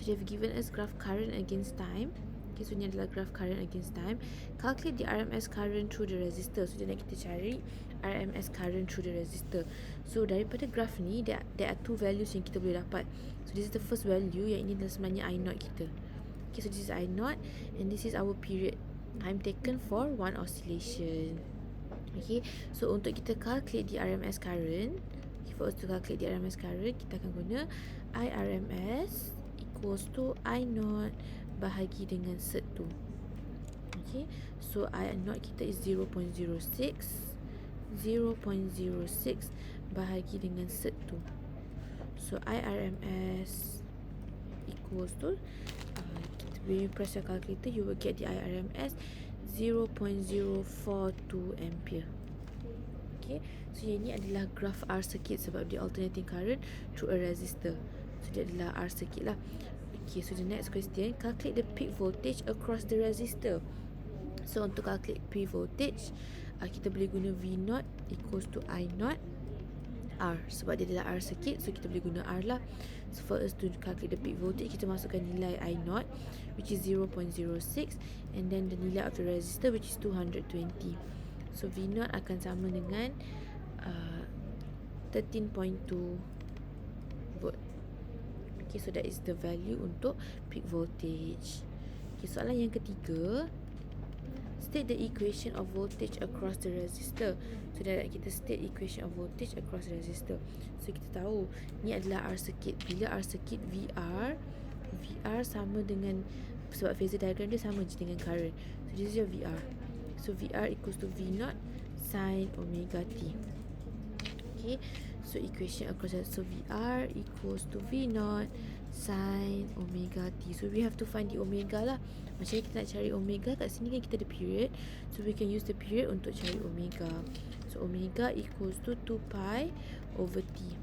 So they've given us graph current against time. Okay, so ni adalah graph current against time. Calculate the RMS current through the resistor. So jadi kita cari RMS current through the resistor. So daripada graph ni there are two values yang kita boleh dapat. So this is the first value, yang ini adalah sebenarnya I0 kita. Okay, so this is I0 and this is our period time taken for one oscillation. Okay, so untuk kita calculate the RMS current, for us to calculate the RMS current, kita akan guna IRMS equals to I0 bahagi dengan cert 2. Okay, so I0 kita is 0.06 bahagi dengan cert 2. So IRMS equals to when you press your calculator, you will get the IRMS 0.042 ampere. Okay, so yang ni adalah graph R circuit sebab dia alternating current through a resistor. So dia adalah R circuit lah. Okay, so the next question, calculate the peak voltage across the resistor. So untuk calculate peak voltage, kita boleh guna V0 equals to I0 R. Sebab dia adalah R circuit, so kita boleh guna R lah. So for us to calculate the peak voltage, kita masukkan nilai I0 which is 0.06 and then the nilai of the resistor which is 220. So V0 akan sama dengan 13.2 volt. Okay, so that is the value untuk peak voltage. Okay, soalan yang ketiga, state the equation of voltage across the resistor. So kita state equation of voltage across the resistor. So kita tahu ni adalah R circuit. Bila R circuit, VR sama dengan, sebab phasor diagram dia sama je dengan current. So this is your VR. So VR equals to V0 sin omega T. Okay, so equation across, so VR equals to V0 sin omega T. So we have to find the omega lah. Macam kita nak cari omega, kat sini kan kita ada period, so we can use the period untuk cari omega. So omega equals to 2 pi over T.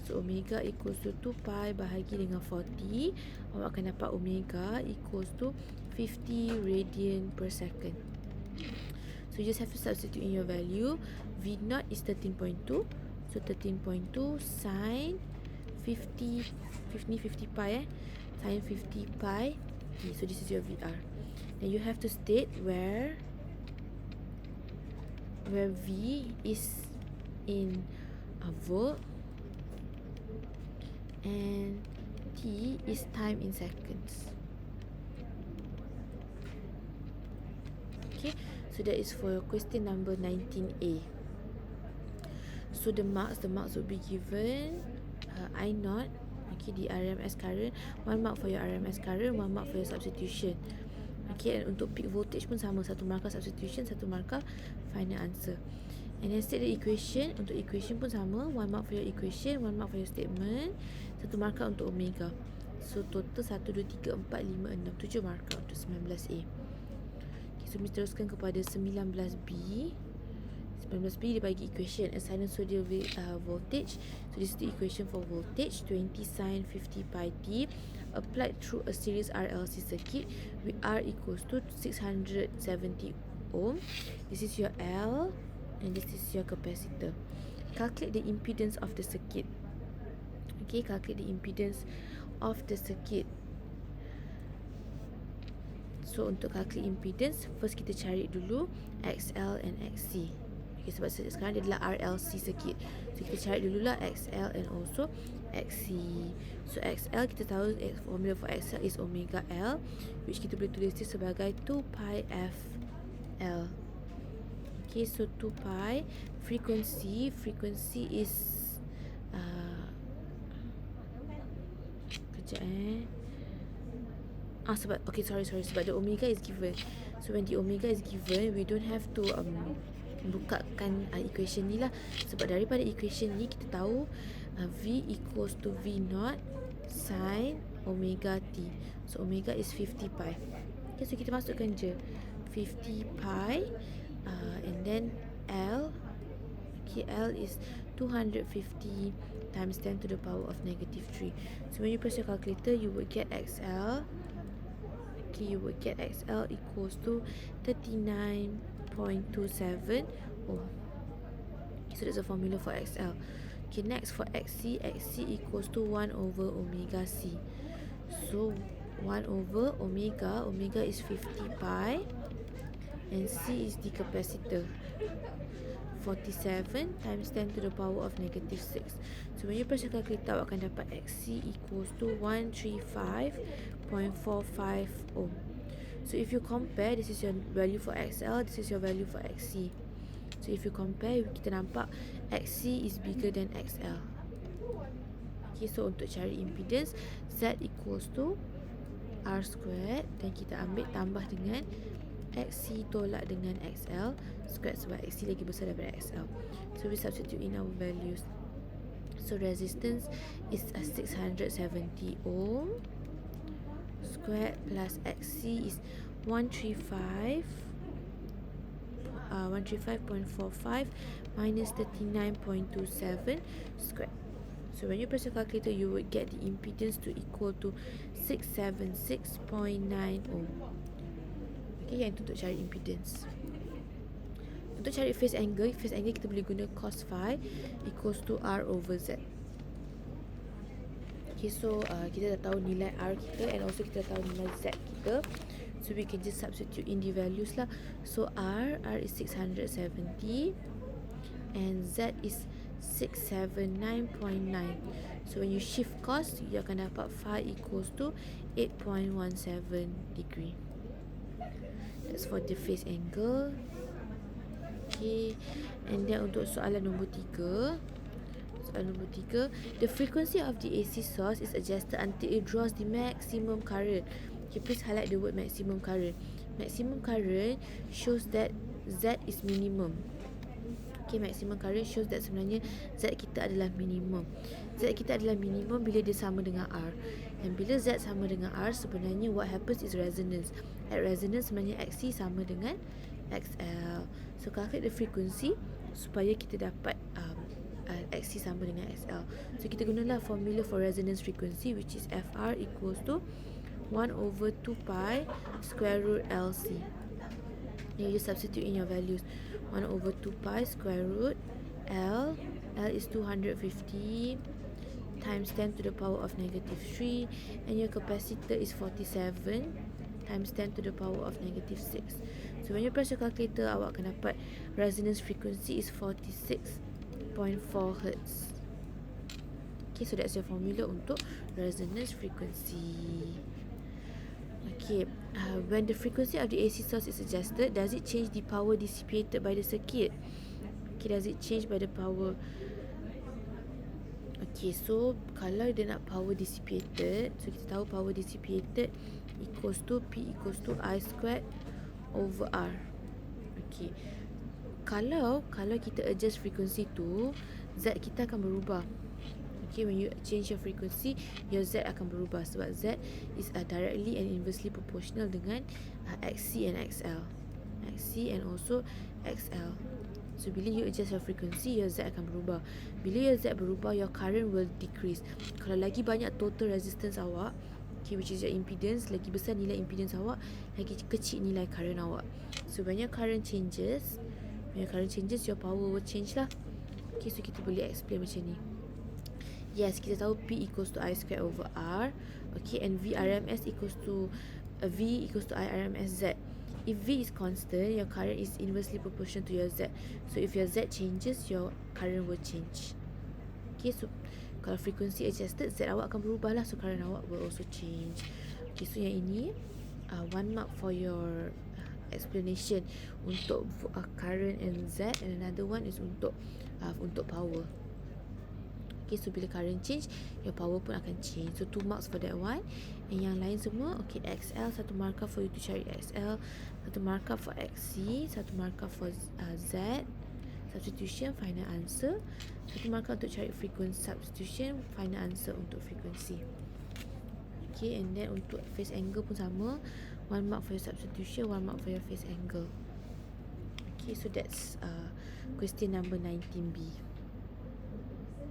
So omega equals to 2 pi bahagi dengan 40. Awak akan dapat omega equals to 50 radian per second. So you just have to substitute in your value. V0 is 13.2. So 13.2 sin 50 pi sin 50 pi T. So this is your VR. Then you have to state where V is in a volt and T is time in seconds. Okay, so that is for question number 19A. So the marks would be given I0, okay, the RMS current, 1 mark for your RMS current, 1 mark for your substitution. Okay, and untuk peak voltage pun sama, 1 markah substitution, 1 markah final answer. And then state the equation. Untuk equation pun sama, 1 mark for your equation, 1 mark for your statement, 1 markah untuk omega. So total 1, 2, 3, 4, 5, 6, 7 markah untuk 19A. Okay, so mesti teruskan kepada 19B. 19B dia bagi equation a sinusoidal voltage. So this is the equation for voltage, 20 sin 50 pi T applied through a series RLC circuit with R equals to 670 ohm. This is your L and this is your capacitor. Calculate the impedance of the circuit. Okay, calculate the impedance of the circuit. So untuk calculate impedance, first kita cari dulu XL and XC. Okay, sebab sekarang dia adalah RLC circuit, so kita cari dululah XL and also XC. So XL kita tahu formula for XL is omega L, which kita boleh tulis dia sebagai 2 pi FL. Okay, so 2 pi frequency is sebab sebab the omega is given. So when the omega is given, we don't have to bukakan equation ni lah, sebab daripada equation ni kita tahu V equals to V0 sin omega T. So omega is 50 pi. Okay, so kita masukkan je 50 pi and then L. Okay, L is 250 times 10 to the power of negative 3. So when you press your calculator, you will get XL. Okay, you will get XL equals to 39.27 ohm. Okay, so that's the formula for XL. Okay, next for XC, XC equals to 1 over omega C. So 1 over omega, omega is 50 pi, and C is the capacitor, 47 times 10 to the power of negative 6. So when you press your calculator, awak akan dapat XC equals to 135.45 ohm. So if you compare, this is your value for XL, this is your value for XC. So if you compare, kita nampak XC is bigger than XL. Okay, so untuk cari impedance, Z equals to R squared, dan kita ambil tambah dengan XC tolak dengan XL squared, sebab XC lagi besar daripada XL. So we substitute in our values. So resistance is 670 ohm squared plus XC is 135.45 minus 39.27 squared. So when you press your calculator, you would get the impedance to equal to 676.9 ohm. Okay, yang itu untuk cari impedance. Untuk cari phase angle kita boleh guna cos phi equals to R over Z. Okay, so kita dah tahu nilai R kita, and also kita dah tahu nilai Z kita. So we can just substitute in the values lah. So R is 670 and Z is 679.9. So when you shift cos, you akan dapat phi equals to 8.17 degree. That's for the phase angle. Okay, and then untuk soalan nombor 3, the frequency of the AC source is adjusted until it draws the maximum current. Okay, please highlight the word maximum current. Maximum current shows that Z is minimum. Okay, maximum current shows that sebenarnya Z kita adalah minimum. Z kita adalah minimum bila dia sama dengan R. Dan bila Z sama dengan R, sebenarnya what happens is resonance. At resonance, sebenarnya XC sama dengan XL. So calculate the frequency supaya kita dapat XC sama dengan XL. So kita gunalah formula for resonance frequency, which is FR equals to 1 over 2 pi square root LC. Then you substitute in your values. 1 over 2 pi square root L is 250 times 10 to the power of negative 3, and your capacitor is 47 times 10 to the power of negative 6. So when you press your calculator, awak akan dapat resonance frequency is 46.4 Hz. Okay, so that's your formula untuk resonance frequency. Okay, when the frequency of the AC source is adjusted, does it change the power dissipated by the circuit? Okay, does it change by the power? Okay, so kalau dia nak power dissipated, so kita tahu power dissipated equals to P equals to I squared over R. Okay, kalau kita adjust frequency tu, Z kita akan berubah. Okay, when you change your frequency, your Z akan berubah, sebab Z is directly and inversely proportional dengan XC and XL. XC and also XL. So bila you adjust your frequency, your Z akan berubah. Bila your Z berubah, your current will decrease. Kalau lagi banyak total resistance awak, okay, which is your impedance, lagi besar nilai impedance awak, lagi kecil nilai current awak. So when your current changes, your power will change lah. Okay, so kita boleh explain macam ni. Yes, kita tahu P equals to I squared over R. Okay, and VRMS equals to V equals to I RMS Z. If V is constant, your current is inversely proportional to your Z. So if your Z changes, your current will change. Okay, so kalau frequency adjusted, Z awak akan berubah lah, so current awak will also change. Okay, so yang ini 1 mark for your explanation untuk current and Z, and another one is untuk power. Okay, so bila current change, your power pun akan change. So 2 marks for that one. And yang lain semua, okay, XL, 1 markah for you to cari XL, 1 markah for XC, 1 markah for Z, substitution, final answer, 1 markah untuk cari frequency, substitution, final answer untuk frequency. Okay, and then untuk phase angle pun sama, 1 mark for your substitution, 1 mark for your phase angle. Okay, so that's question number 19B.